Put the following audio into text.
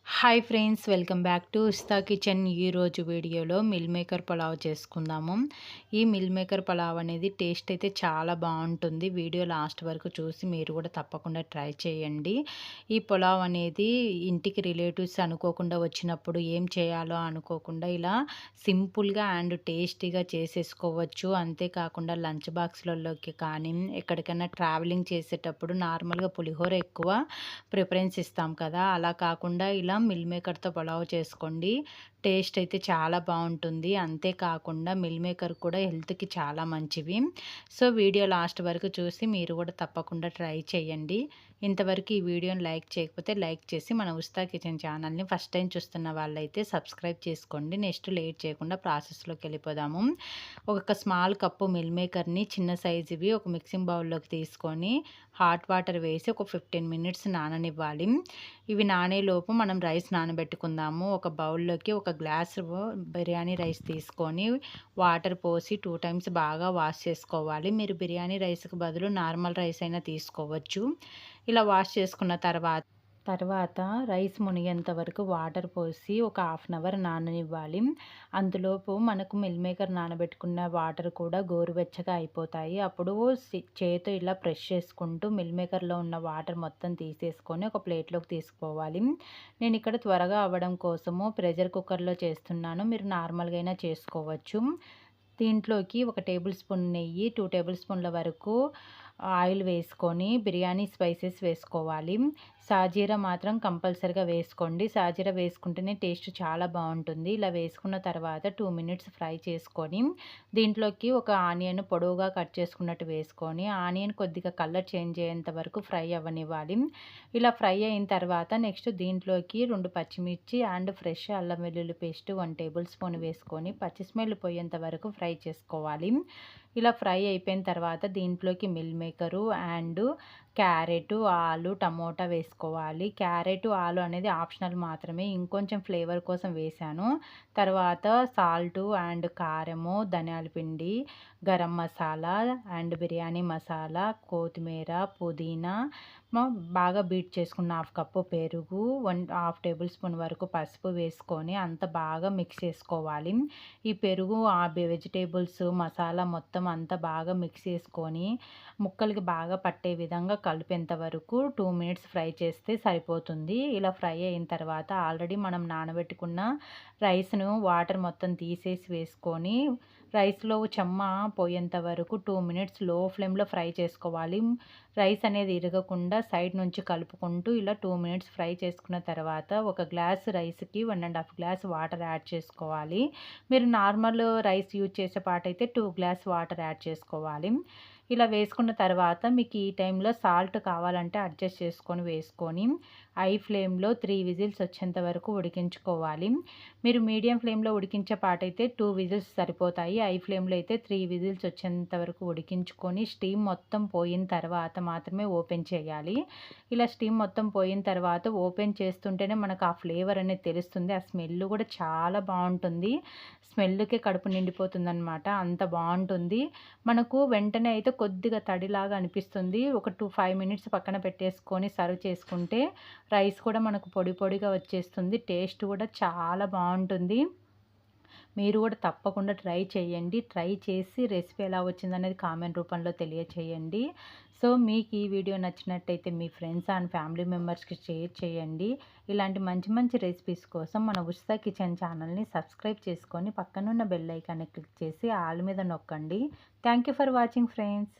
Hi friends, welcome back to ఉస్తా kitchen. ఈరోజు వీడియోలో meal maker pulao చేసుకుందాము. ఈ మిల్ మేకర్ పులావ్ అనేది టేస్ట్ అయితే చాలా బాగుంటుంది. వీడియో లాస్ట్ వరకు చూసి మీరు కూడా తప్పకుండా ట్రై చేయండి. ఈ పులావ్ అనేది ఇంటికి రిలేటివ్స్ అనుకోకుండా వచ్చినప్పుడు ఏం చేయాలో అనుకోకుండా ఇలా సింపుల్గా అండ్ టేస్టీగా చేసేసుకోవచ్చు. అంతేకాకుండా లంచ్ బాక్స్లలోకి కానీ ఎక్కడికైనా ట్రావెలింగ్ చేసేటప్పుడు నార్మల్గా పులిహోర ఎక్కువ ప్రిఫరెన్స్ ఇస్తాం కదా, అలా కాకుండా ఇలా మిల్ మేకర్తో పులావ్ చేసుకోండి. టేస్ట్ అయితే చాలా బాగుంటుంది. అంతేకాకుండా మిల్ మేకర్ కూడా హెల్త్కి చాలా మంచివి. సో వీడియో లాస్ట్ వరకు చూసి మీరు కూడా తప్పకుండా ట్రై చేయండి. ఇంతవరకు ఈ వీడియోని లైక్ చేయకపోతే లైక్ చేసి మన ఉస్తా కిచెన్ ఛానల్ని ఫస్ట్ టైం చూస్తున్న వాళ్ళైతే సబ్స్క్రైబ్ చేసుకోండి. నెక్స్ట్ లేట్ చేయకుండా ప్రాసెస్లోకి వెళ్ళిపోదాము. ఒక స్మాల్ కప్పు మిల్ మేకర్ని చిన్న సైజువి ఒక మిక్సింగ్ బౌల్లోకి తీసుకొని హాట్ వాటర్ వేసి ఒక 15 మినిట్స్ నాననివ్వాలి. ఇవి నానేలోపు మనం రైస్ నానబెట్టుకుందాము. ఒక బౌల్లోకి ఒక గ్లాస్ బిర్యానీ రైస్ తీసుకొని వాటర్ పోసి 2 టైమ్స్ బాగా వాష్ చేసుకోవాలి. మీరు బిర్యానీ రైస్కి బదులు నార్మల్ రైస్ అయినా తీసుకోవచ్చు. ఇలా వాష్ చేసుకున్న తర్వాత రైస్ మునిగేంత వరకు వాటర్ పోసి ఒక హాఫ్ అన్ అవర్ నాననివ్వాలి. అందులోపు మనకు మిల్ మేకర్ నానబెట్టుకున్న వాటర్ కూడా గోరువెచ్చగా అయిపోతాయి. అప్పుడు చేతితో ఇలా ప్రెస్ చేసుకుంటూ మిల్ మేకర్లో ఉన్న వాటర్ మొత్తం తీసేసుకొని ఒక ప్లేట్లోకి తీసుకోవాలి. నేను ఇక్కడ త్వరగా అవ్వడం కోసము ప్రెషర్ కుక్కర్లో చేస్తున్నాను. మీరు నార్మల్గా అయినా చేసుకోవచ్చు. దీంట్లోకి ఒక టేబుల్ స్పూన్ నెయ్యి, 2 టేబుల్ స్పూన్ల వరకు ఆయిల్ వేసుకొని బిర్యానీ స్పైసెస్ వేసుకోవాలి. సాజీరా మాత్రం కంపల్సరిగా వేసుకోండి. సాజీరా వేసుకుంటేనే టేస్ట్ చాలా బాగుంటుంది. ఇలా వేసుకున్న తర్వాత 2 మినిట్స్ ఫ్రై చేసుకొని దీంట్లోకి ఒక ఆనియన్ పొడవుగా కట్ చేసుకున్నట్టు వేసుకొని ఆనియన్ కొద్దిగా కలర్ చేంజ్ అయ్యేంత వరకు ఫ్రై అవ్వనివ్వాలి. ఇలా ఫ్రై అయిన తర్వాత నెక్స్ట్ దీంట్లోకి 2 పచ్చిమిర్చి అండ్ ఫ్రెష్ అల్లం వెల్లుల్లి పేస్ట్ 1 టేబుల్ స్పూన్ వేసుకొని పచ్చి స్మెల్ పోయేంత వరకు ఫ్రై చేసుకోవాలి. ఇలా ఫ్రై అయిపోయిన తర్వాత దీంట్లోకి మిల్ మేకరు అండ్ క్యారెట్, ఆలు, టమోటా వేసుకోవాలి. క్యారెట్, ఆలు అనేది ఆప్షనల్ మాత్రమే, ఇంకొంచెం ఫ్లేవర్ కోసం వేశాను. తర్వాత సాల్టు అండ్ కారము, ధనియాల పిండి, గరం మసాలా అండ్ బిర్యానీ మసాలా, కొత్తిమీర, పుదీనా, బాగా బీట్ చేసుకున్న హాఫ్ కప్పు పెరుగు, 1/2 టేబుల్ స్పూన్ వరకు పసుపు వేసుకొని అంత బాగా మిక్స్ చేసుకోవాలి. ఈ పెరుగు ఆ వెజిటేబుల్స్ మసాలా మొత్తం అంతా బాగా మిక్స్ చేసుకొని ముక్కలకి బాగా పట్టే విధంగా కలిపేంత వరకు 2 మినిట్స్ ఫ్రై చేస్తే సరిపోతుంది. ఇలా ఫ్రై అయిన తర్వాత ఆల్రెడీ మనం నానబెట్టుకున్న రైస్ను వాటర్ మొత్తం తీసేసి వేసుకొని రైస్లో చెమ్మ పోయేంత వరకు 2 మినిట్స్ లో ఫ్లేమ్లో ఫ్రై చేసుకోవాలి. రైస్ అనేది ఇరగకుండా సైడ్ నుంచి కలుపుకుంటూ ఇలా 2 మినిట్స్ ఫ్రై చేసుకున్న తర్వాత ఒక గ్లాస్ రైస్కి 1.5 గ్లాస్ వాటర్ యాడ్ చేసుకోవాలి. మీరు నార్మల్ రైస్ యూజ్ చేసే పాటైతే 2 గ్లాస్ వాటర్ యాడ్ చేసుకోవాలి. ఇలా వేసుకున్న తర్వాత మీకు ఈ టైంలో సాల్ట్ కావాలంటే అడ్జస్ట్ చేసుకొని వేసుకొని హై ఫ్లేమ్లో 3 విజిల్స్ వచ్చేంత వరకు ఉడికించుకోవాలి. మీరు మీడియం ఫ్లేమ్లో ఉడికించే పాటైతే 2 విజిల్స్ సరిపోతాయి. హై ఫ్లేమ్లో అయితే 3 విజిల్స్ వచ్చేంత వరకు ఉడికించుకొని స్టీమ్ మొత్తం పోయిన తర్వాత మాత్రమే ఓపెన్ చేయాలి. ఇలా స్టీమ్ మొత్తం పోయిన తర్వాత ఓపెన్ చేస్తుంటేనే మనకు ఆ ఫ్లేవర్ అనేది తెలుస్తుంది. ఆ స్మెల్ కూడా చాలా బాగుంటుంది. స్మెల్కే కడుపు నిండిపోతుంది అనమాట, అంత బాగుంటుంది. మనకు వెంటనే అయితే కొద్దిగా తడిలాగా అనిపిస్తుంది. ఒక 5 మినిట్స్ పక్కన పెట్టేసుకొని సర్వ్ చేసుకుంటే రైస్ కూడా మనకు పొడి పొడిగా వచ్చేస్తుంది. టేస్ట్ కూడా చాలా బాగుంటుంది. మీరు కూడా తప్పకుండా ట్రై చేయండి. ట్రై చేసి రెసిపీ ఎలా వచ్చిందనేది కామెంట్ రూపంలో తెలియచేయండి. సో మీకు ఈ వీడియో నచ్చినట్టయితే మీ ఫ్రెండ్స్ అండ్ ఫ్యామిలీ మెంబర్స్కి షేర్ చేయండి. ఇలాంటి మంచి మంచి రెసిపీస్ కోసం మన ఉషితా కిచెన్ ఛానల్ని సబ్స్క్రైబ్ చేసుకొని పక్కనున్న బెల్ ఐకాన్ని క్లిక్ చేసి ఆల్ మీద నొక్కండి. Thank you for watching friends.